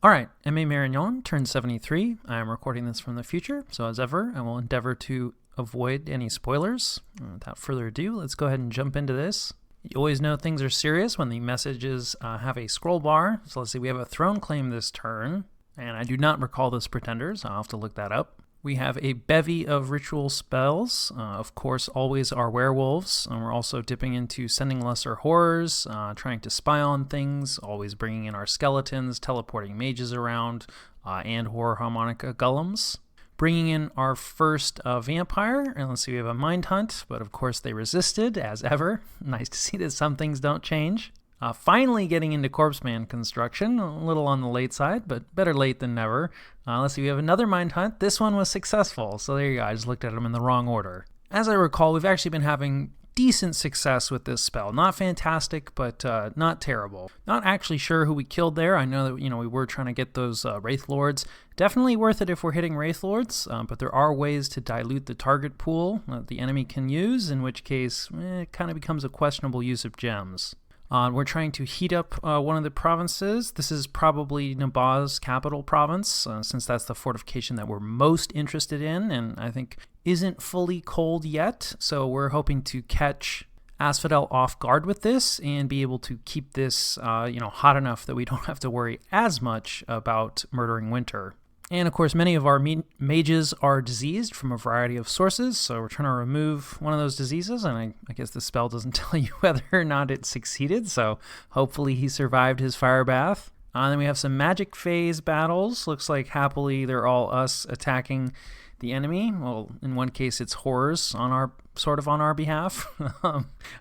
Alright, MA Marignon turned 73. I am recording this from the future, so as ever, I will endeavor to avoid any spoilers. Without further ado, let's go ahead and jump into this. You always know things are serious when the messages have a scroll bar. So let's see, we have a throne claim this turn, and I do not recall this pretender, so I'll have to look that up. We have a bevy of ritual spells, of course always our werewolves, and we're also dipping into sending lesser horrors, trying to spy on things, always bringing in our skeletons, teleporting mages around, and horror harmonica golems. Bringing in our first vampire, and let's see, we have a mind hunt, but of course they resisted, as ever. Nice to see that some things don't change. Finally getting into Corpseman construction, a little on the late side, but better late than never. Let's see, we have another Mind Hunt. This one was successful, so there you go. I just looked at them in the wrong order. As I recall, we've actually been having decent success with this spell. Not fantastic, but not terrible. Not actually sure who we killed there. I know that we were trying to get those Wraith Lords. Definitely worth it if we're hitting Wraith Lords, but there are ways to dilute the target pool that the enemy can use, in which case it kind of becomes a questionable use of gems. We're trying to heat up one of the provinces. This is probably Naba's capital province, since that's the fortification that we're most interested in, and I think isn't fully cold yet. So we're hoping to catch Asphodel off guard with this and be able to keep this, hot enough that we don't have to worry as much about murdering winter. And of course, many of our mages are diseased from a variety of sources, so we're trying to remove one of those diseases, and I guess the spell doesn't tell you whether or not it succeeded, so hopefully he survived his fire bath. Then we have some magic phase battles. Looks like happily they're all us attacking the enemy. Well, in one case it's horrors on our behalf,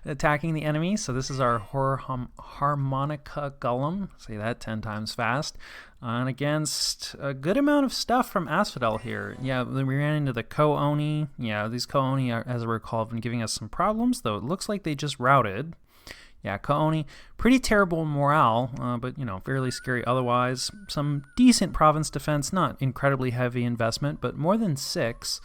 attacking the enemy. So this is our horror harmonica golem. Say that 10 times fast. And against a good amount of stuff from Asphodel here. Yeah, then we ran into the Ko-Oni. Yeah, these Ko-Oni, as I recall, have been giving us some problems, though it looks like they just routed. Yeah, Ko-Oni, pretty terrible morale, but, fairly scary otherwise. Some decent province defense, not incredibly heavy investment, but more than 6.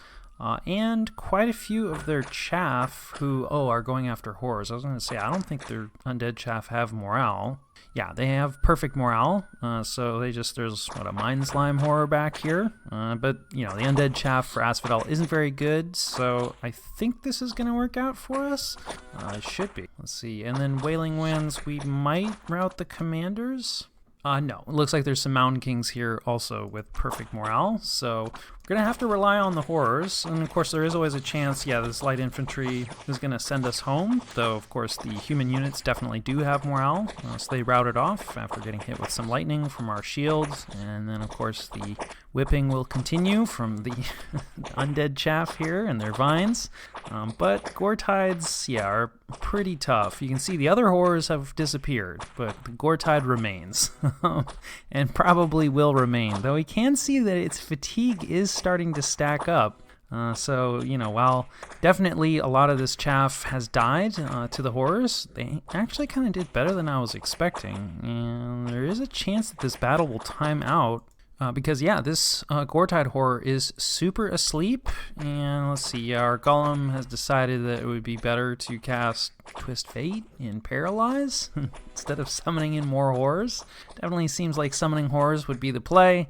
And quite a few of their chaff who, are going after horrors. I was going to say, I don't think their undead chaff have morale. Yeah, they have perfect morale, so there's a Mind Slime horror back here. But, the undead chaff for Asphodel isn't very good, so I think this is going to work out for us. It should be. Let's see, and then Wailing Winds, we might route the commanders. No, it looks like there's some Mountain Kings here also with perfect morale, so we're going to have to rely on the horrors, and of course there is always a chance, this light infantry is going to send us home, though of course the human units definitely do have morale, so they routed off after getting hit with some lightning from our shields, and then of course the whipping will continue from the undead chaff here and their vines, but Gore-Tides, are pretty tough. You can see the other horrors have disappeared, but the Gore-Tide remains, and probably will remain, though we can see that its fatigue is starting to stack up. So, while definitely a lot of this chaff has died to the horrors, they actually kind of did better than I was expecting, and there is a chance that this battle will time out. Because, this Gore-Tide horror is super asleep, and let's see, our golem has decided that it would be better to cast Twist Fate and Paralyze instead of summoning in more horrors. Definitely seems like summoning horrors would be the play,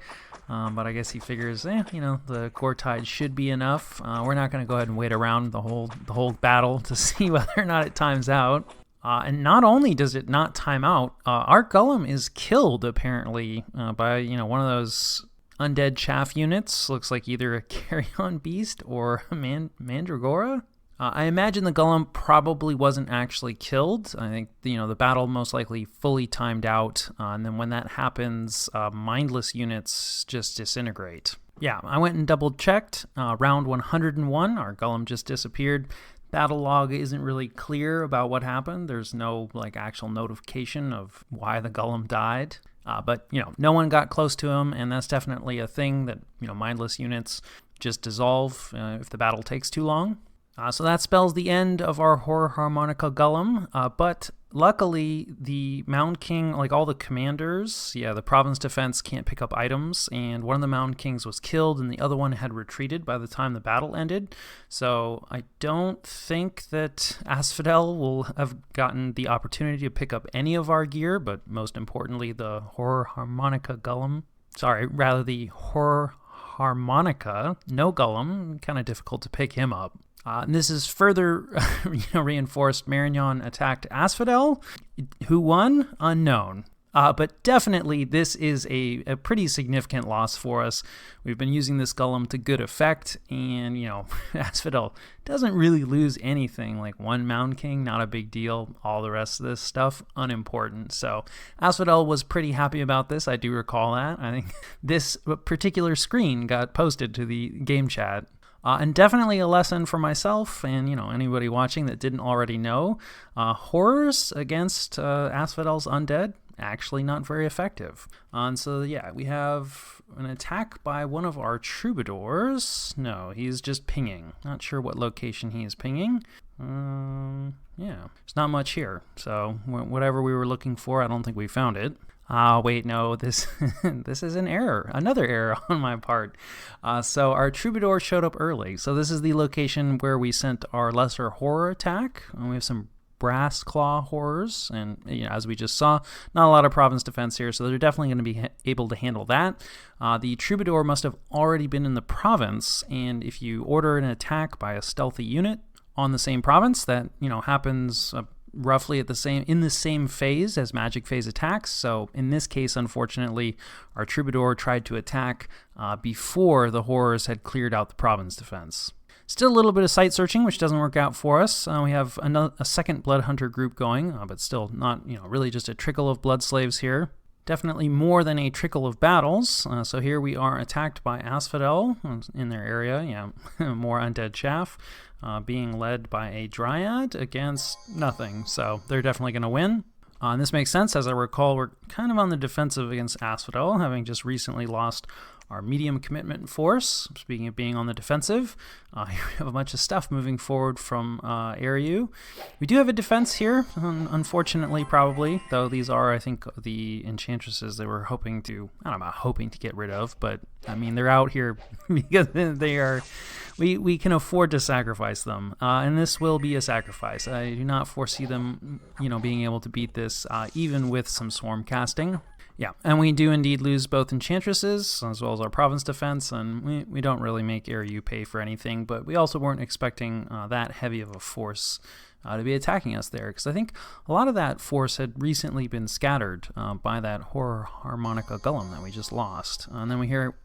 but I guess he figures, the Gore-Tide should be enough. We're not going to go ahead and wait around the whole battle to see whether or not it times out. And not only does it not time out, our golem is killed, apparently, by, one of those undead chaff units. Looks like either a carrion beast or a mandragora. I imagine the golem probably wasn't actually killed. I think, the battle most likely fully timed out, and then when that happens, mindless units just disintegrate. Yeah, I went and double-checked. Round 101, our golem just disappeared. Battle log isn't really clear about what happened. There's no actual notification of why the golem died. But no one got close to him, and that's definitely a thing that mindless units just dissolve if the battle takes too long. So that spells the end of our horror harmonica golem. But luckily, the Mountain King, like all the commanders, the province defense can't pick up items, and one of the Mountain Kings was killed, and the other one had retreated by the time the battle ended. So I don't think that Asphodel will have gotten the opportunity to pick up any of our gear, but most importantly, the horror harmonica golem. rather the Horror Harmonica, no Golem, kind of difficult to pick him up. And this is further reinforced. Marignon attacked Asphodel. Who won? Unknown. But definitely this is a pretty significant loss for us. We've been using this Golem to good effect, and, Asphodel doesn't really lose anything. Like one Mound King, not a big deal. All the rest of this stuff, unimportant. So Asphodel was pretty happy about this. I do recall that. I think this particular screen got posted to the game chat. And definitely a lesson for myself and, anybody watching that didn't already know. Horrors against Asphodel's undead, actually not very effective. And so, yeah, we have an attack by one of our troubadours. No, he's just pinging. Not sure what location he is pinging. Yeah, there's not much here. So whatever we were looking for, I don't think we found it. Wait, no, this this is an error, another error on my part. So our troubadour showed up early. So this is the location where we sent our lesser horror attack. And we have some brass claw horrors, and as we just saw, not a lot of province defense here, so they're definitely going to be able to handle that. The troubadour must have already been in the province, and if you order an attack by a stealthy unit on the same province, that happens roughly in the same phase as magic phase attacks. So in this case, unfortunately, our troubadour tried to attack before the horrors had cleared out the province defense. Still a little bit of site searching, which doesn't work out for us. We have a second blood hunter group going, but still not, really just a trickle of blood slaves here. Definitely more than a trickle of battles. So here we are attacked by Asphodel in their area. Yeah, more undead chaff, being led by a dryad against nothing. So they're definitely going to win. And this makes sense. As I recall, we're kind of on the defensive against Asphodel, having just recently lost our medium commitment force. Speaking of being on the defensive, we have a bunch of stuff moving forward from Ariu. We do have a defense here, unfortunately, probably, though these are, I think, the enchantresses they were hoping to get rid of, but I mean, they're out here because they are, we can afford to sacrifice them, and this will be a sacrifice. I do not foresee them, being able to beat this, even with some swarm casting. Yeah, and we do indeed lose both enchantresses as well as our province defense, and we don't really make Ariu pay for anything, but we also weren't expecting that heavy of a force to be attacking us there, because I think a lot of that force had recently been scattered by that Horror Harmonica Golem that we just lost. And then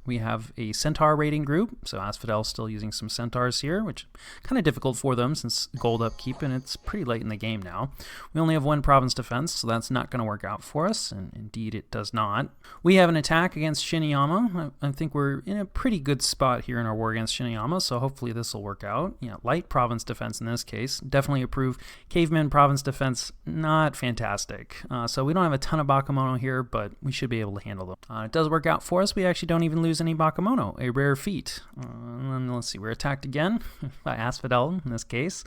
we have a Centaur raiding group, so Asphodel's still using some Centaurs here, which kind of difficult for them since gold upkeep, and it's pretty late in the game now. We only have one province defense, so that's not going to work out for us, and indeed it does not. We have an attack against Shiniyama. I think we're in a pretty good spot here in our war against Shiniyama, so hopefully this will work out. Yeah, light province defense in this case, definitely approved. Caveman province defense, not fantastic. So we don't have a ton of Bakemono here, but we should be able to handle them. It does work out for us. We actually don't even lose any Bakemono, a rare feat. And then let's see, we're attacked again by Asphodel in this case.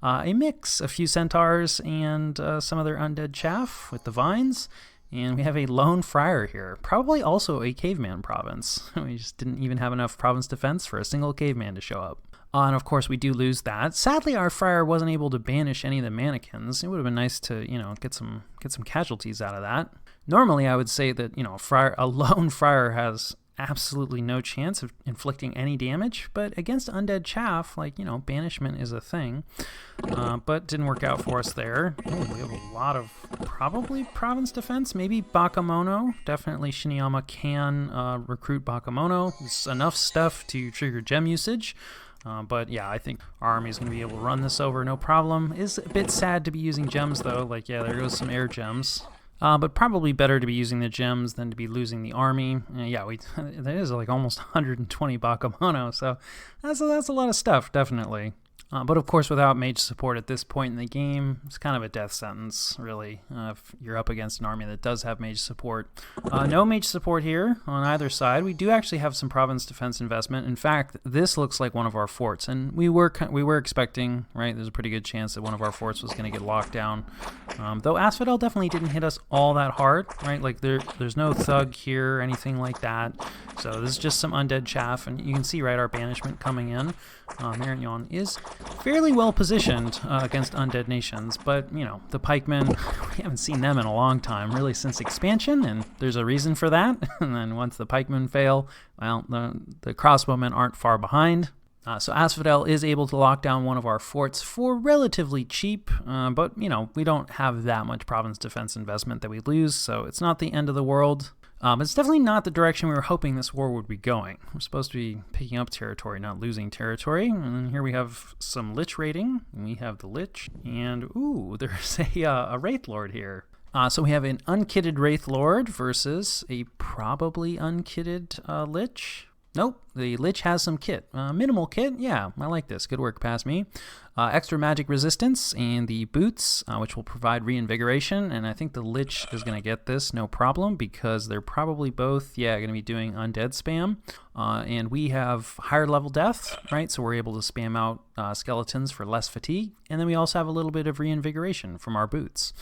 A mix, a few centaurs and some other undead chaff with the vines. And we have a lone friar here, probably also a caveman province. We just didn't even have enough province defense for a single caveman to show up. And of course, we do lose that. Sadly, our friar wasn't able to banish any of the mannequins. It would have been nice to, get some casualties out of that. Normally, I would say that, a lone friar has absolutely no chance of inflicting any damage, but against undead chaff, banishment is a thing. But didn't work out for us there. We have a lot of probably province defense, maybe Bakemono. Definitely Shiniyama can recruit Bakemono. It's enough stuff to trigger gem usage. But yeah, I think our army is going to be able to run this over no problem. Is a bit sad to be using gems though, there goes some air gems. But probably better to be using the gems than to be losing the army. That is almost 120 Bakemono, so that's a lot of stuff, definitely. But of course, without mage support at this point in the game, it's kind of a death sentence, really, if you're up against an army that does have mage support. No mage support here on either side. We do actually have some province defense investment. In fact, this looks like one of our forts, and we were expecting, right, there's a pretty good chance that one of our forts was going to get locked down. Though Asphodel definitely didn't hit us all that hard, right? There's no thug here or anything like that. So this is just some undead chaff, and you can see, right, our banishment coming in. Marignon is fairly well positioned against undead nations, but, you know, the pikemen, we haven't seen them in a long time, really since expansion, and there's a reason for that. And then once the pikemen fail, well, the crossbowmen aren't far behind. So Asphodel is able to lock down one of our forts for relatively cheap, but, you know, we don't have that much province defense investment that we lose, so it's not the end of the world. It's definitely not the direction we were hoping this war would be going. We're supposed to be picking up territory, not losing territory. And here we have some Lich raiding. We have the Lich, and ooh, there's a Wraith Lord here. So we have an unkitted Wraith Lord versus a probably unkitted Lich. Nope, the Lich has some kit. Minimal kit, yeah, I like this. Good work, past me. Extra magic resistance and the boots, which will provide reinvigoration. And I think the Lich is going to get this, no problem, because they're probably both, going to be doing undead spam. And we have higher level death, right? So we're able to spam out skeletons for less fatigue. And then we also have a little bit of reinvigoration from our boots.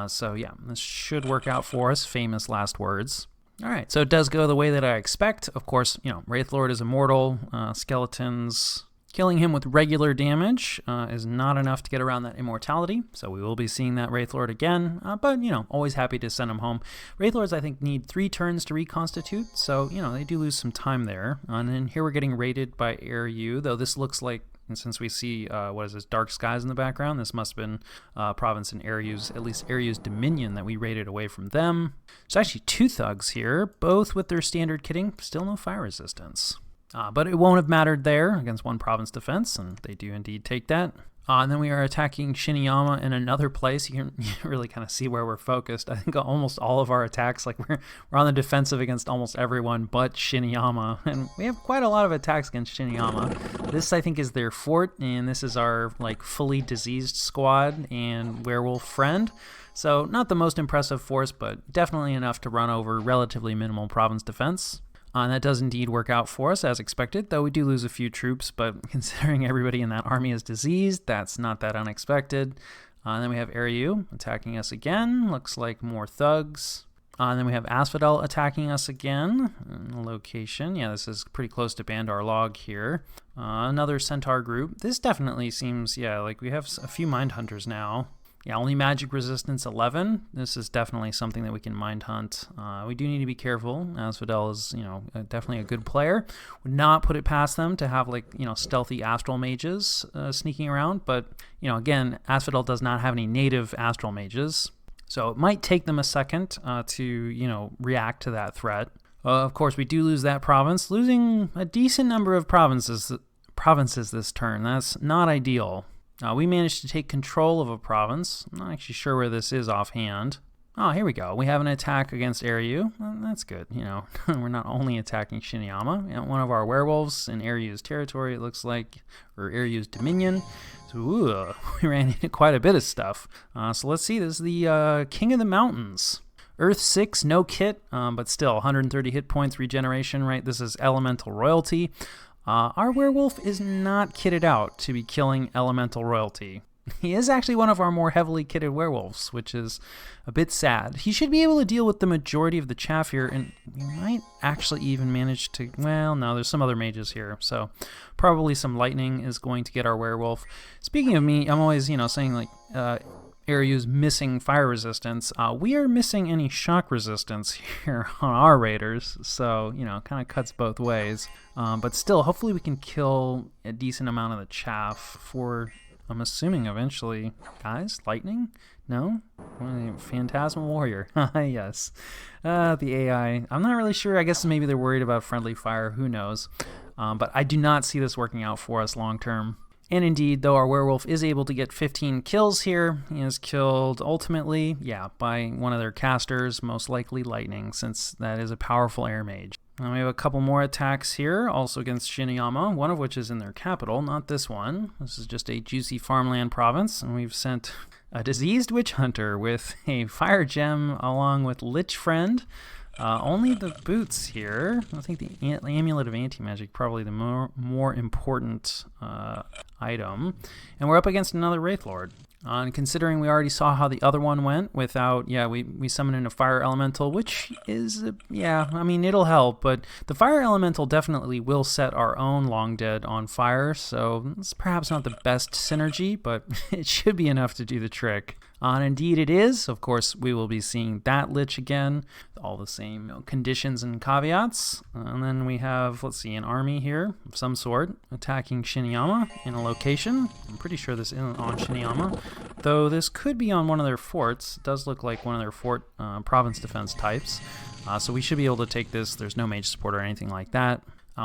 So yeah, this should work out for us. Famous last words. All right, so it does go the way that I expect. Of course, you know, Wraith Lord is immortal. Skeletons, killing him with regular damage is not enough to get around that immortality. So we will be seeing that Wraith Lord again. But, you know, always happy to send him home. Wraith Lords, I think, need 3 turns to reconstitute. So, you know, they do lose some time there. And then here we're getting raided by Air though this looks like, and since we see, what is this, Dark Skies in the background, this must have been province in Aryu's, at least Aryu's dominion that we raided away from them. There's actually 2 thugs here, both with their standard kitting, still no fire resistance. But it won't have mattered there against 1 province defense, and they do indeed take that. And then we are attacking Shiniyama in another place. You can really kind of see where we're focused. I think almost all of our attacks, like we're on the defensive against almost everyone but Shiniyama. And we have quite a lot of attacks against Shiniyama. This, I think, is their fort, and this is our like fully diseased squad and werewolf friend. So not the most impressive force, but definitely enough to run over relatively minimal province defense. And that does indeed work out for us as expected, though we do lose a few troops, but considering everybody in that army is diseased, that's not that unexpected. And then we have Aryu attacking us again, looks like more thugs. And then we have Asphodel attacking us again. Location, yeah, this is pretty close to Bandar Log here. Another Centaur group. This definitely seems, yeah, like we have a few Mind Hunters now. Yeah, only magic resistance 11. This is definitely something that we can mind hunt. We do need to be careful. Asphodel is, you know, definitely a good player. Would not put it past them to have, like, you know, stealthy astral mages sneaking around. But, you know, again, Asphodel does not have any native astral mages. So it might take them a second to, you know, react to that threat. Of course, we do lose that province, losing a decent number of provinces this turn. That's not ideal. We managed to take control of a province. I'm not actually sure where this is offhand. Oh, here we go. We have an attack against Aryu. Well, that's good. You know, we're not only attacking Shiniyama. You know, one of our werewolves in Aryu's territory, it looks like, or Aryu's dominion. So, we ran into quite a bit of stuff. So let's see. This is the King of the Mountains. Earth 6, no kit, but still 130 hit points regeneration, right? This is elemental royalty. Our werewolf is not kitted out to be killing elemental royalty. He is actually one of our more heavily kitted werewolves, which is a bit sad. He should be able to deal with the majority of the chaff here, and we might actually even manage to, well, no, there's some other mages here, so probably some lightning is going to get our werewolf. Speaking of me, I'm always, you know, saying like, Aryu's missing fire resistance. We are missing any shock resistance here on our raiders, so, you know, kind of cuts both ways. But still, hopefully we can kill a decent amount of the chaff for, I'm assuming eventually, guys, lightning? No? Phantasmal Warrior. Yes. The AI, I'm not really sure. I guess maybe they're worried about friendly fire. Who knows? But I do not see this working out for us long term. And indeed, though our werewolf is able to get 15 kills here, he is killed ultimately, yeah, by one of their casters, most likely lightning, since that is a powerful air mage. And we have a couple more attacks here, also against Shiniyama, one of which is in their capital, not this one. This is just a juicy farmland province, and we've sent a diseased witch hunter with a fire gem along with Lich Friend. Only the boots here. I think the Amulet of Anti-Magic probably the more important item. And we're up against another Wraith Lord. And considering we already saw how the other one went without, we summon in a fire elemental, which is, I mean, it'll help, but the fire elemental definitely will set our own Long Dead on fire, so it's perhaps not the best synergy, but it should be enough to do the trick. And indeed it is. Of course, we will be seeing that Lich again, all the same conditions and caveats. And then we have, let's see, an army here of some sort attacking Shiniyama in a location. I'm pretty sure this isn't on Shiniyama, though this could be on one of their forts. It does look like one of their fort province defense types. So we should be able to take this. There's no mage support or anything like that.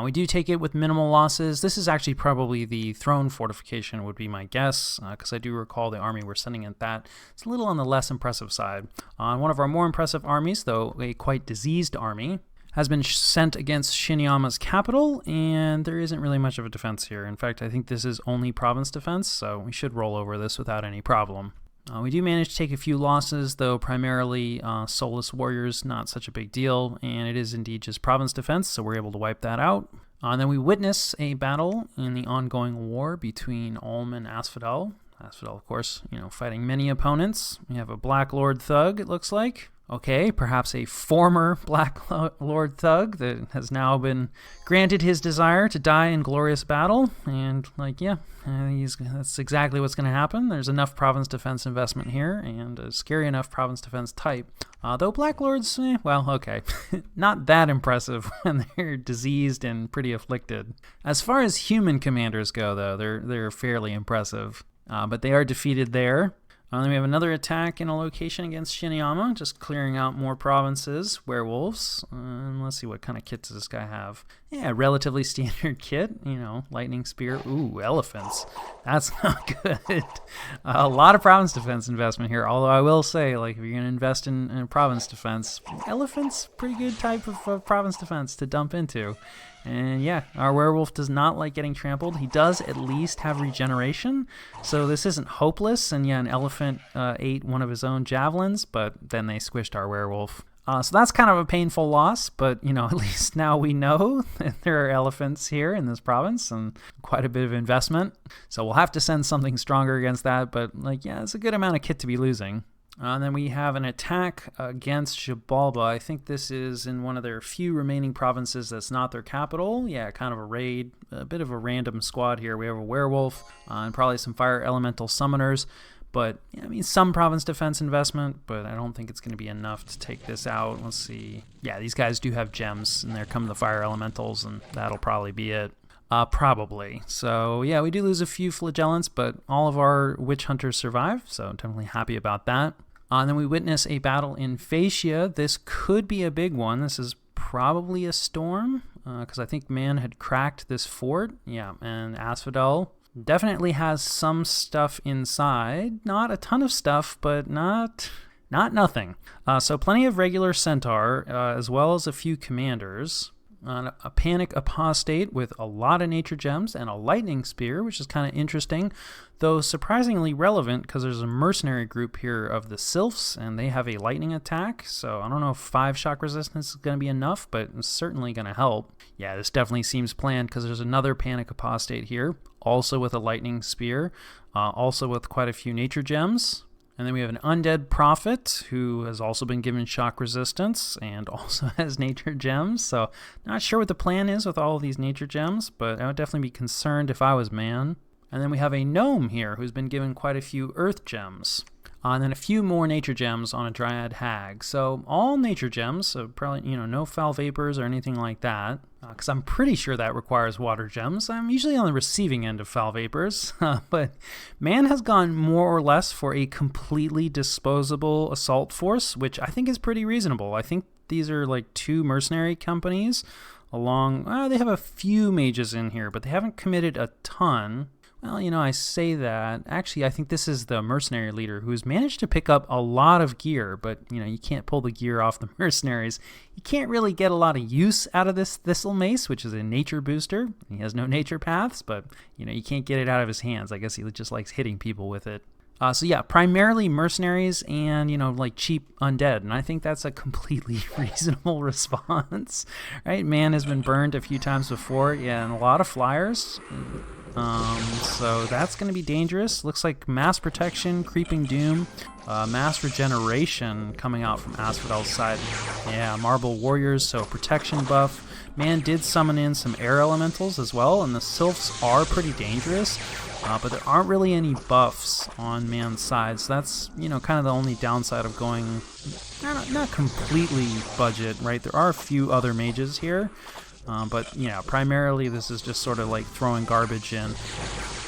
We do take it with minimal losses. This is actually probably the throne fortification would be my guess, because I do recall the army we're sending at that. It's a little on the less impressive side. One of our more impressive armies, though a quite diseased army, has been sent against Shiniyama's capital, and there isn't really much of a defense here. In fact, I think this is only province defense, so we should roll over this without any problem. We do manage to take a few losses, though primarily soulless warriors, not such a big deal, and it is indeed just province defense, so we're able to wipe that out. And then we witness a battle in the ongoing war between Ulm and Asphodel. Asphodel, of course, fighting many opponents. We have a Black Lord Thug, it looks like. Okay, perhaps a former Black Lord Thug that has now been granted his desire to die in glorious battle. And, that's exactly what's going to happen. There's enough province defense investment here, and a scary enough province defense type. Though Black Lords, okay. Not that impressive when they're diseased and pretty afflicted. As far as human commanders go, though, they're fairly impressive. But they are defeated there. Then we have another attack in a location against Shiniyama, just clearing out more provinces, werewolves. Let's see, what kind of kit does this guy have? Yeah, relatively standard kit, lightning spear. Ooh, elephants. That's not good. A lot of province defense investment here, although I will say, if you're going to invest in province defense, elephants, pretty good type of province defense to dump into. And yeah, our werewolf does not like getting trampled. He does at least have regeneration, so this isn't hopeless. And yeah, an elephant ate one of his own javelins, but then they squished our werewolf. So that's kind of a painful loss, but at least now we know that there are elephants here in this province and quite a bit of investment. So we'll have to send something stronger against that, but it's a good amount of kit to be losing. And then we have an attack against Xibalba. I think this is in one of their few remaining provinces that's not their capital. Yeah, kind of a raid, a bit of a random squad here. We have a werewolf and probably some fire elemental summoners. But, some province defense investment, but I don't think it's going to be enough to take this out. Let's see. Yeah, these guys do have gems, and there come the fire elementals, and that'll probably be it. Probably. So, yeah, we do lose a few flagellants, but all of our witch hunters survive, so definitely happy about that. And then we witness a battle in Phaecia. This could be a big one. This is probably a storm, because I think man had cracked this fort. Yeah, and Asphodel definitely has some stuff inside. Not a ton of stuff, but not nothing. So plenty of regular centaur, as well as a few commanders. A panic apostate with a lot of nature gems and a lightning spear, which is kind of interesting, though surprisingly relevant because there's a mercenary group here of the sylphs and they have a lightning attack. So I don't know if 5 shock resistance is going to be enough, but it's certainly going to help. Yeah, this definitely seems planned because there's another panic apostate here, also with a lightning spear, also with quite a few nature gems. And then we have an undead prophet who has also been given shock resistance and also has nature gems. So not sure what the plan is with all of these nature gems, but I would definitely be concerned if I was man. And then we have a gnome here who's been given quite a few earth gems. And then a few more nature gems on a dryad hag. So all nature gems, so probably, no foul vapors or anything like that. Because I'm pretty sure that requires water gems. I'm usually on the receiving end of foul vapors. But man has gone more or less for a completely disposable assault force, which I think is pretty reasonable. I think these are 2 mercenary companies along. They have a few mages in here, but they haven't committed a ton. Well, I say that. Actually, I think this is the mercenary leader who's managed to pick up a lot of gear, but, you can't pull the gear off the mercenaries. You can't really get a lot of use out of this Thistle Mace, which is a nature booster. He has no nature paths, but, you can't get it out of his hands. I guess he just likes hitting people with it. So yeah, primarily mercenaries and, like cheap undead. And I think that's a completely reasonable response, right? Man has been burned a few times before. Yeah, and a lot of flyers. So that's going to be dangerous. Looks like mass protection, creeping doom, mass regeneration coming out from Asphodel's side. Yeah, marble warriors, so protection buff. Man did summon in some air elementals as well, and the sylphs are pretty dangerous. But there aren't really any buffs on man's side, so that's, kind of the only downside of going not completely budget, right? There are a few other mages here, but yeah, primarily this is just sort of like throwing garbage in.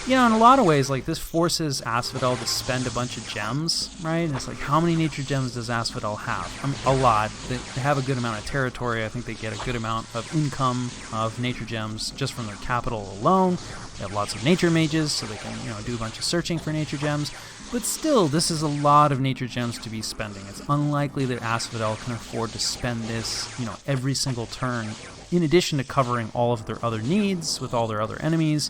In a lot of ways, like, this forces Asphodel to spend a bunch of gems, right? And it's like, how many nature gems does Asphodel have? I mean, a lot. They have a good amount of territory. I think they get a good amount of income of nature gems just from their capital alone. They have lots of nature mages, so they can, do a bunch of searching for nature gems. But still, this is a lot of nature gems to be spending. It's unlikely that Asphodel can afford to spend this, every single turn, in addition to covering all of their other needs with all their other enemies.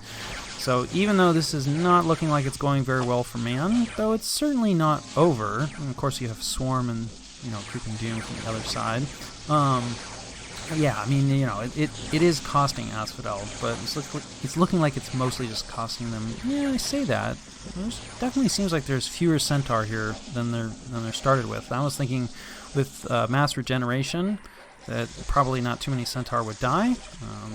So even though this is not looking like it's going very well for man, though it's certainly not over. And of course you have Swarm and, Creeping Doom from the other side. Yeah, I mean, it is costing Asphodel, but it's looking like it's mostly just costing them. Yeah, I say that. There's definitely seems like there's fewer Centaur here than they're started with. I was thinking with mass regeneration that probably not too many Centaur would die,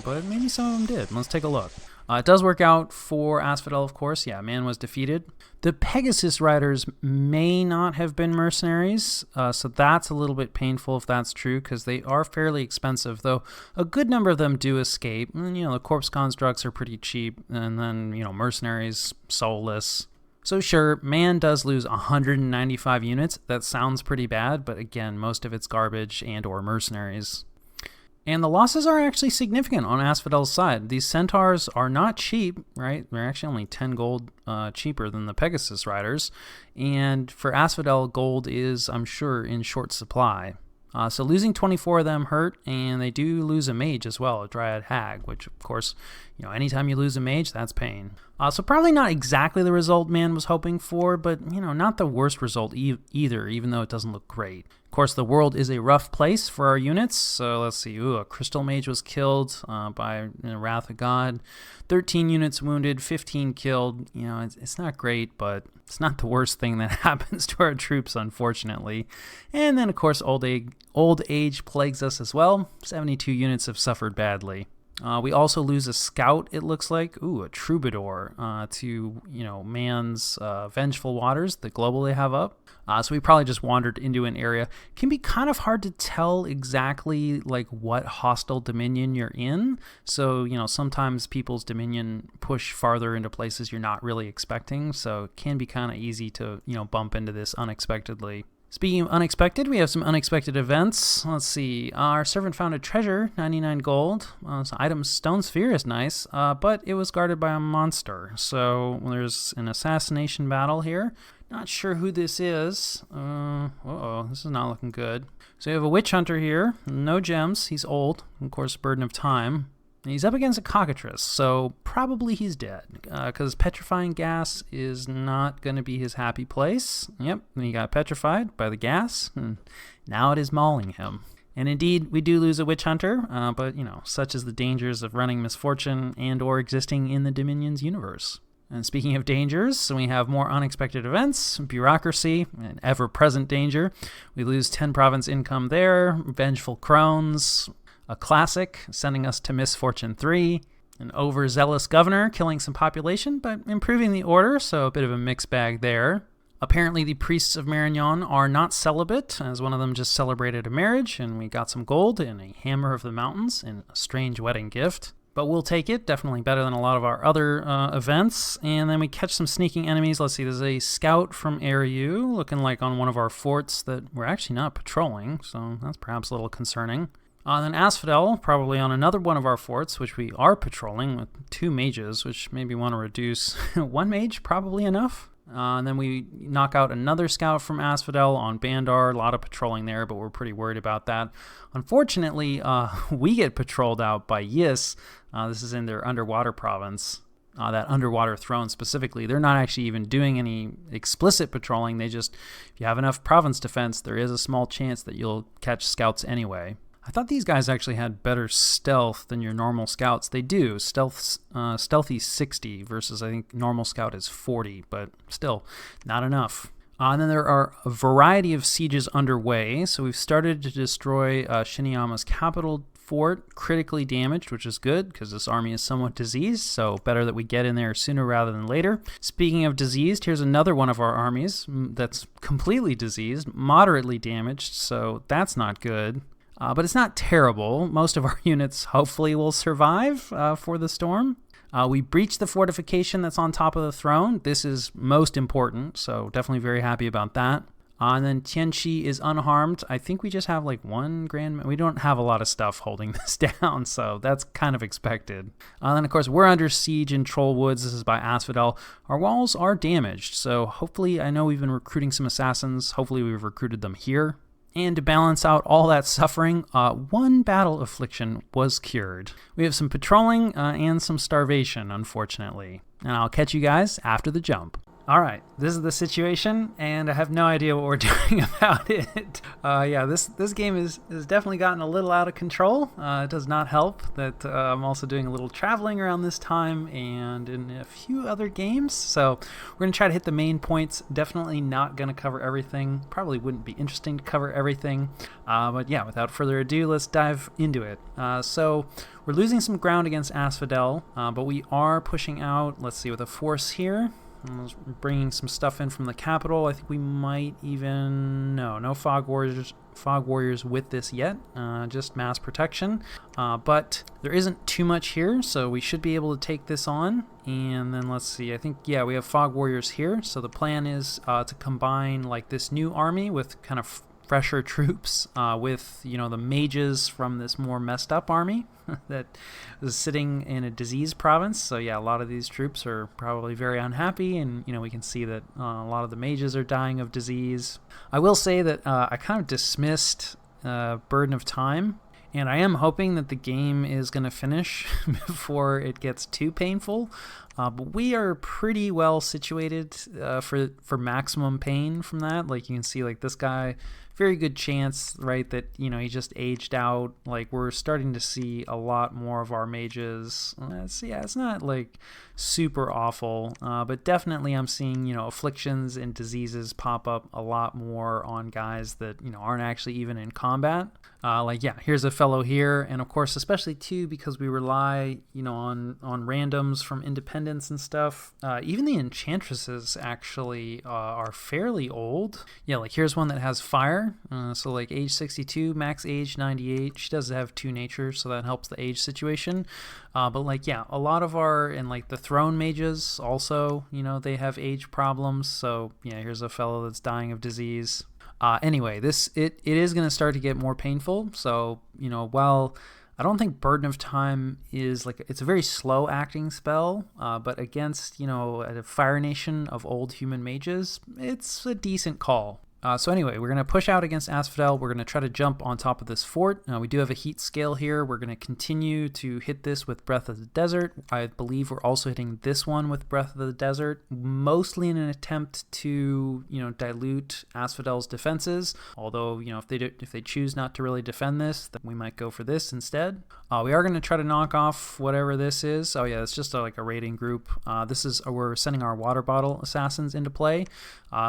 but maybe some of them did. Let's take a look. It does work out for Asphodel, of course. Yeah, man was defeated. The Pegasus Riders may not have been mercenaries, so that's a little bit painful if that's true, because they are fairly expensive, though a good number of them do escape. And, the corpse constructs are pretty cheap, and then, mercenaries, soulless. So sure, man does lose 195 units. That sounds pretty bad, but again, most of it's garbage and or mercenaries. And the losses are actually significant on Asphodel's side. These Centaurs are not cheap, right? They're actually only 10 gold cheaper than the Pegasus Riders. And for Asphodel, gold is, I'm sure, in short supply. So losing 24 of them hurt, and they do lose a mage as well, a Dryad Hag, which, of course, anytime you lose a mage, that's pain. So probably not exactly the result man was hoping for, but, not the worst result either, even though it doesn't look great. Of course, the world is a rough place for our units, so let's see. A Crystal Mage was killed by Wrath of God. 13 units wounded, 15 killed. It's not great, but it's not the worst thing that happens to our troops, unfortunately. And then, of course, old age plagues us as well. 72 units have suffered badly. We also lose a scout, it looks like. A troubadour to, man's Vengeful Waters, the global they have up. So we probably just wandered into an area. It can be kind of hard to tell exactly what hostile dominion you're in. So, sometimes people's dominion push farther into places you're not really expecting. So it can be kind of easy to, bump into this unexpectedly. Speaking of unexpected, we have some unexpected events. Let's see. Our servant found a treasure, 99 gold. So item Stone Sphere is nice, but it was guarded by a monster. So there's an assassination battle here. Not sure who this is. This is not looking good. So you have a witch hunter here. No gems. He's old. Of course, burden of time. And he's up against a cockatrice, so probably he's dead, because petrifying gas is not going to be his happy place. Yep, and he got petrified by the gas, and now it is mauling him. And indeed, we do lose a witch hunter, but, such is the dangers of running misfortune and or existing in the Dominion's universe. And speaking of dangers, so we have more unexpected events, bureaucracy, an ever-present danger. We lose 10 province income there, vengeful crones, a classic, sending us to Misfortune 3, an overzealous governor killing some population, but improving the order, so a bit of a mixed bag there. Apparently the priests of Marignon are not celibate, as one of them just celebrated a marriage, and we got some gold and a Hammer of the Mountains in a strange wedding gift. But we'll take it, definitely better than a lot of our other events. And then we catch some sneaking enemies. Let's see, there's a scout from Ariu, looking like on one of our forts that we're actually not patrolling, so that's perhaps a little concerning. Then Asphodel, probably on another one of our forts, which we are patrolling with 2 mages, which maybe want to reduce 1 mage, probably enough. And then we knock out another scout from Asphodel on Bandar, a lot of patrolling there, but we're pretty worried about that. Unfortunately, we get patrolled out by Yis. This is in their underwater province. that underwater throne specifically. They're not actually even doing any explicit patrolling. They just, if you have enough province defense, there is a small chance that you'll catch scouts anyway. I thought these guys actually had better stealth than your normal scouts. They do. Stealthy 60 versus I think normal scout is 40, but still not enough. And then there are a variety of sieges underway. So we've started to destroy Shiniyama's capital fort, critically damaged, which is good because this army is somewhat diseased. So better that we get in there sooner rather than later. Speaking of diseased, here's another one of our armies that's completely diseased, moderately damaged. So that's not good. But it's not terrible. Most of our units hopefully will survive for the storm. We breached the fortification that's on top of the throne. This is most important, so definitely very happy about that. And then Tianqi is unharmed. I think we just have like one grand... We don't have a lot of stuff holding this down, so that's kind of expected. And then, of course, we're under siege in Troll Woods. This is by Asphodel. Our walls are damaged, so hopefully... I know we've been recruiting some assassins. Hopefully we've recruited them here. And to balance out all that suffering, one battle affliction was cured. We have some patrolling and some starvation, unfortunately. And I'll catch you guys after the jump. All right, this is the situation, and I have no idea what we're doing about it. Yeah, this game has definitely gotten a little out of control. It does not help that I'm also doing a little traveling around this time and in a few other games. So we're going to try to hit the main points. Definitely not going to cover everything. Probably wouldn't be interesting to cover everything. But yeah, without further ado, let's dive into it. So we're losing some ground against Asphodel, but we are pushing out, let's see, with a force here. Bringing some stuff in from the capital. I think we might even... No fog warriors with this yet. Just mass protection. But there isn't too much here, so we should be able to take this on. And then let's see. I think, yeah, we have fog warriors here. So the plan is to combine like this new army with kind of fresher troops with, you know, the mages from this more messed up army that is sitting in a disease province. So yeah, a lot of these troops are probably very unhappy, and you know, we can see that a lot of the mages are dying of disease. I will say that I kind of dismissed Burden of Time, and I am hoping that the game is going to finish before it gets too painful. But we are pretty well situated for maximum pain from that. Like you can see, like this guy, very good chance, right, that, you know, he just aged out. Like we're starting to see a lot more of our mages. It's not like super awful, but definitely I'm seeing, you know, afflictions and diseases pop up a lot more on guys that, you know, aren't actually even in combat. Like, yeah, here's a fellow here. And of course, especially too, because we rely, you know, on randoms from independence and stuff. Even the enchantresses actually are fairly old. Yeah, like here's one that has fire. So like age 62, max age 98. She does have 2 natures, so that helps the age situation. But like, yeah, a lot of our, and like the throne mages also, you know, they have age problems. So yeah, here's a fellow that's dying of disease. Anyway, it is going to start to get more painful. So, you know, while I don't think Burden of Time is like, it's a very slow acting spell, but against, you know, a Fire Nation of old human mages, it's a decent call. So anyway, we're going to push out against Asphodel. We're going to try to jump on top of this fort. We do have a heat scale here. We're going to continue to hit this with Breath of the Desert. I believe we're also hitting this one with Breath of the Desert, mostly in an attempt to, you know, dilute Asphodel's defenses. Although, you know, if they choose not to really defend this, then we might go for this instead. We are going to try to knock off whatever this is. Oh yeah, it's just like a raiding group. We're sending our water bottle assassins into play.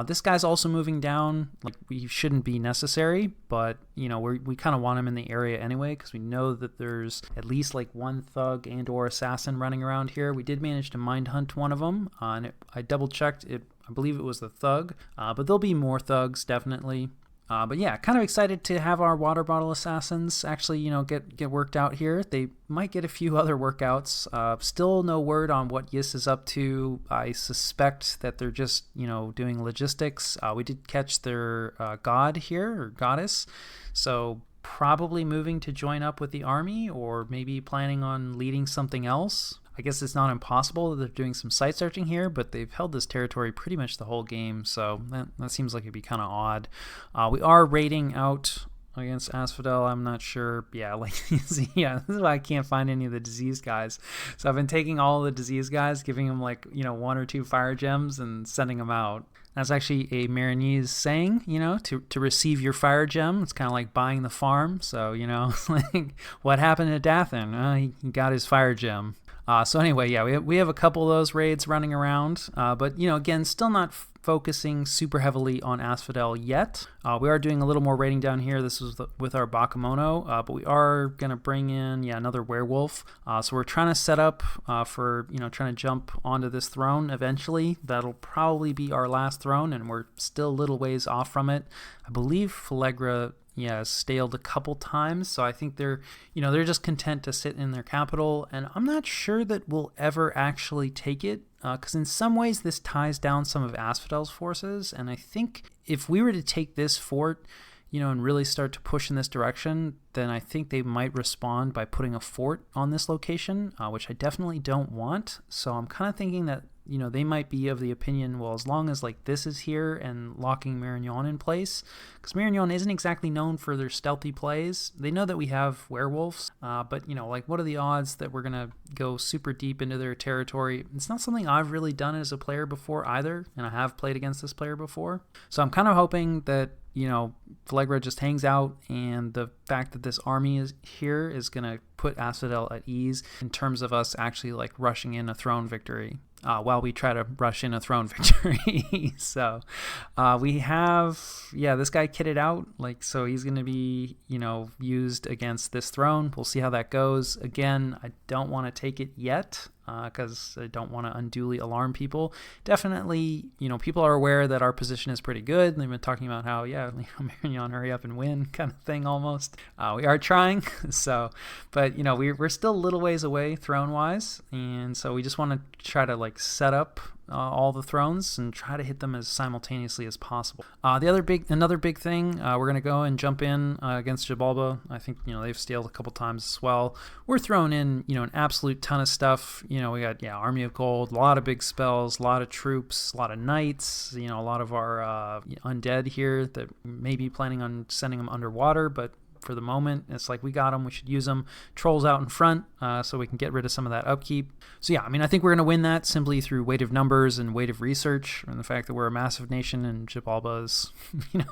This guy's also moving down. Like, we shouldn't be necessary, but you know, we kind of want him in the area anyway, because we know that there's at least like one thug and or assassin running around here. We did manage to mind hunt one of them, and I double checked it. I believe it was the thug, but there'll be more thugs definitely. But yeah, kind of excited to have our water bottle assassins actually, you know, get worked out here. They might get a few other workouts. Still no word on what Yis is up to. I suspect that they're just, you know, doing logistics. We did catch their god here, or goddess. So probably moving to join up with the army, or maybe planning on leading something else. I guess it's not impossible that they're doing some site searching here, but they've held this territory pretty much the whole game, so that seems like it'd be kind of odd. We are raiding out against Asphodel. I'm not sure. Yeah, like, yeah, this is why I can't find any of the disease guys. So I've been taking all the disease guys, giving them like, 1 or 2 fire gems and sending them out. That's actually a Marignon's saying, to receive your fire gem. It's kind of like buying the farm. So, like what happened to Dathan? He got his fire gem. So anyway, yeah, we have a couple of those raids running around, but again, still not focusing super heavily on Asphodel yet. We are doing a little more raiding down here. This is with our Bakemono, but we are going to bring in, another werewolf. So we're trying to set up for, trying to jump onto this throne eventually. That'll probably be our last throne, and we're still a little ways off from it. I believe Phalegra staled a couple times, so I think they're just content to sit in their capital, and I'm not sure that we'll ever actually take it, because in some ways this ties down some of Asphodel's forces, and I think if we were to take this fort, and really start to push in this direction, then I think they might respond by putting a fort on this location, which I definitely don't want. So I'm kind of thinking that they might be of the opinion, well, as long as like this is here and locking Marignon in place, because Marignon isn't exactly known for their stealthy plays. They know that we have werewolves, but like what are the odds that we're gonna go super deep into their territory? It's not something I've really done as a player before either, and I have played against this player before. So I'm kind of hoping that Phalegra just hangs out, and the fact that this army is here is going to put Asphodel at ease in terms of us actually like rushing in a throne victory while we try to rush in a throne victory. So we have, this guy kitted out, like, so he's going to be, used against this throne. We'll see how that goes. Again, I don't want to take it yet, because I don't want to unduly alarm people. Definitely, people are aware that our position is pretty good. They've been talking about how, Marignon, hurry up and win kind of thing almost. We are trying, but, we're still a little ways away throne-wise, and so we just want to try to, like, set up all the thrones and try to hit them as simultaneously as possible. Another big thing, we're going to go and jump in against Xibalba. I think, they've staled a couple times as well. We're throwing in, an absolute ton of stuff. We got, Army of Gold, a lot of big spells, a lot of troops, a lot of knights, a lot of our undead here that may be planning on sending them underwater, but for the moment, it's like we got them, we should use them. Trolls out in front, so we can get rid of some of that upkeep. So I think we're going to win that simply through weight of numbers and weight of research, and the fact that we're a massive nation, and Xibalba is,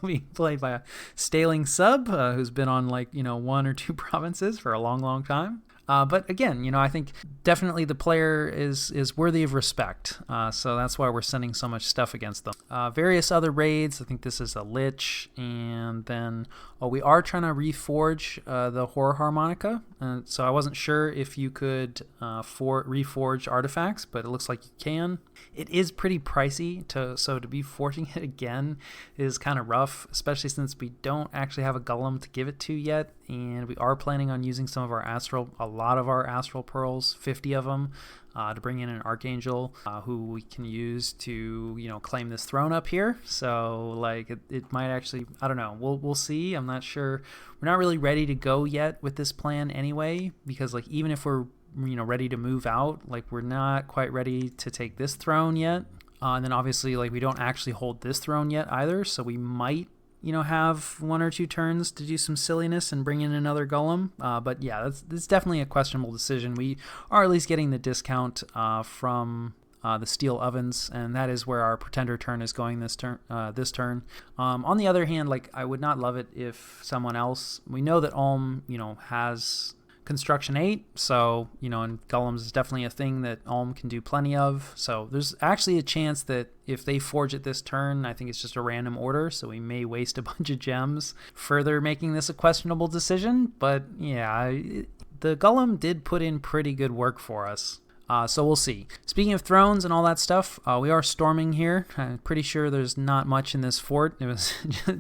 being played by a staling sub who's been on 1 or 2 provinces for a long, long time. But again, I think definitely the player is worthy of respect. So that's why we're sending so much stuff against them. Various other raids. I think this is a Lich. And then we are trying to reforge the Horror Harmonica. So I wasn't sure if you could reforge artifacts, but it looks like you can. It is pretty pricey, so to be forging it again is kind of rough, especially since we don't actually have a golem to give it to yet, and we are planning on using a lot of our astral pearls, 50 of them, to bring in an archangel who we can use to claim this throne up here. So like it might actually, I don't know, we'll see. I'm not sure. We're not really ready to go yet with this plan anyway, because like even if we're ready to move out, like we're not quite ready to take this throne yet, and then obviously like we don't actually hold this throne yet either, so we might have 1 or 2 turns to do some silliness and bring in another golem, but that's definitely a questionable decision. We are at least getting the discount from the steel ovens, and that is where our pretender turn is going this turn. On the other hand, like I would not love it if someone else, we know that Ulm has Construction 8, so and golems is definitely a thing that Ulm can do plenty of, so there's actually a chance that if they forge it this turn, I think it's just a random order, so we may waste a bunch of gems further making this a questionable decision. But the golem did put in pretty good work for us. So we'll see. Speaking of thrones and all that stuff, we are storming here. I'm pretty sure there's not much in this fort. It was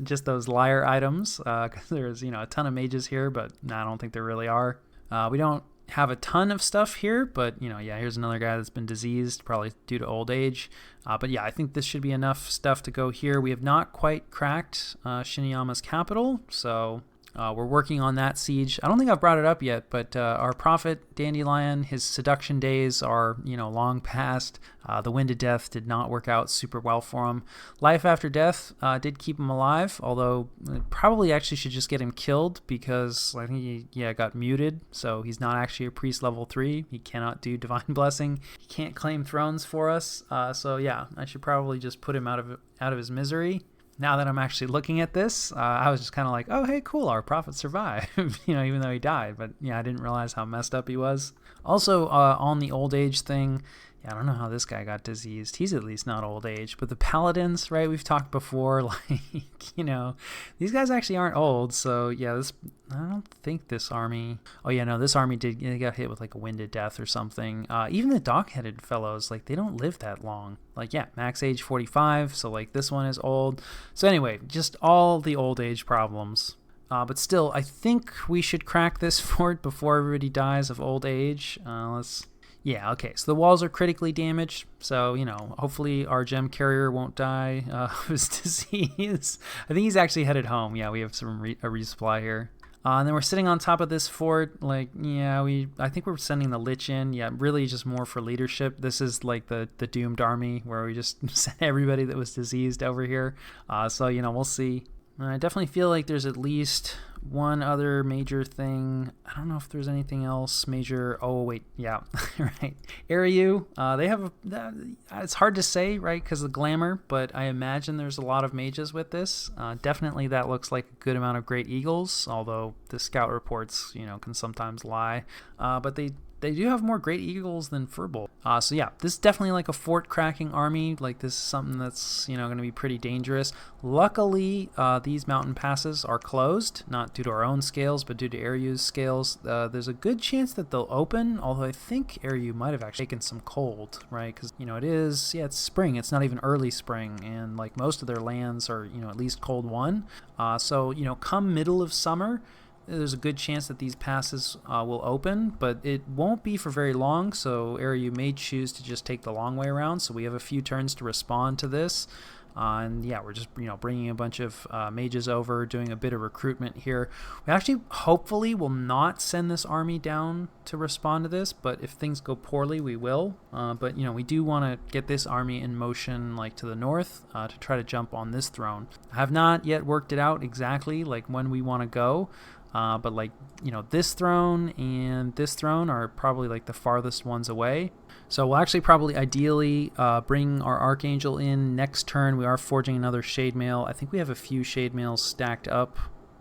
just those liar items, because there's a ton of mages here, but I don't think there really are. We don't have a ton of stuff here, but here's another guy that's been diseased, probably due to old age. But I think this should be enough stuff to go here. We have not quite cracked Shiniyama's capital, so We're working on that siege. I don't think I've brought it up yet, but our prophet, Dandelion, his seduction days are, long past. The Wind of Death did not work out super well for him. Life After Death did keep him alive, although probably actually should just get him killed because I think he got muted, so he's not actually a priest level 3. He cannot do Divine Blessing. He can't claim thrones for us. So yeah, I should probably just put him out of his misery. Now that I'm actually looking at this, I was just kind of like, oh, hey, cool, our prophet survived, even though he died. But yeah, I didn't realize how messed up he was. Also, on the old age thing, I don't know how this guy got diseased. He's at least not old age. But the paladins, right, we've talked before, these guys actually aren't old. So yeah, I don't think this army, this army they got hit with like a Wind of Death or something. Even the dock-headed fellows, they don't live that long. Max age 45, so this one is old. So anyway, just all the old age problems. But still, I think we should crack this fort before everybody dies of old age. Yeah, okay, so the walls are critically damaged, so, hopefully our gem carrier won't die of his disease. I think he's actually headed home. Yeah, we have a resupply here. And then we're sitting on top of this fort, I think we're sending the Lich in. Yeah, really just more for leadership. This is the doomed army where we just sent everybody that was diseased over here. So, we'll see. I definitely feel like there's at least one other major thing. I don't know if there's anything else major. Oh, wait. Yeah, right. Ariu, they have it's hard to say, right, because of the glamour, but I imagine there's a lot of mages with this. Definitely that looks like a good amount of Great Eagles, although the scout reports, can sometimes lie. But they do have more Great Eagles than Furbolg. So yeah, this is definitely a fort cracking army. This is something that's, going to be pretty dangerous. Luckily, these mountain passes are closed, not due to our own scales, but due to Ariu's scales. There's a good chance that they'll open, although I think Ariu might have actually taken some cold, right? Because, it's spring. It's not even early spring, and most of their lands are, at least cold 1. So, come middle of summer, there's a good chance that these passes will open, but it won't be for very long, so Ariu may choose to just take the long way around, so we have a few turns to respond to this. And yeah, we're just bringing a bunch of mages over, doing a bit of recruitment here. We actually hopefully will not send this army down to respond to this, but if things go poorly, we will. But we do want to get this army in motion to the north to try to jump on this throne. I have not yet worked it out exactly when we want to go. But this throne and this throne are probably the farthest ones away. So we'll actually probably ideally bring our Archangel in next turn. We are forging another Shade Mail. I think we have a few Shade Mails stacked up.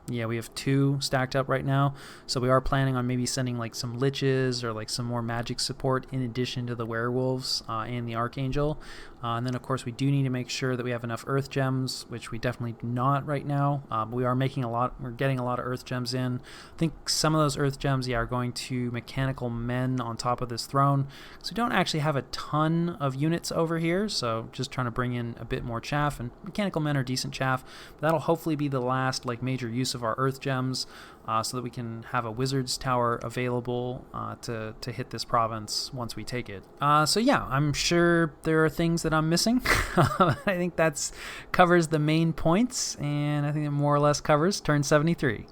Yeah, we have 2 stacked up right now. So we are planning on maybe sending some liches or some more magic support in addition to the werewolves and the Archangel. And then of course we do need to make sure that we have enough earth gems, which we definitely do not right now. But we are making we're getting a lot of earth gems in. I think some of those earth gems, are going to mechanical men on top of this throne. So we don't actually have a ton of units over here. So just trying to bring in a bit more chaff, and mechanical men are decent chaff. But that'll hopefully be the last major use of our earth gems, so that we can have a wizard's tower available to hit this province once we take it. So yeah, I'm sure there are things that I'm missing. I think that's covers the main points, and I think it more or less covers turn 73.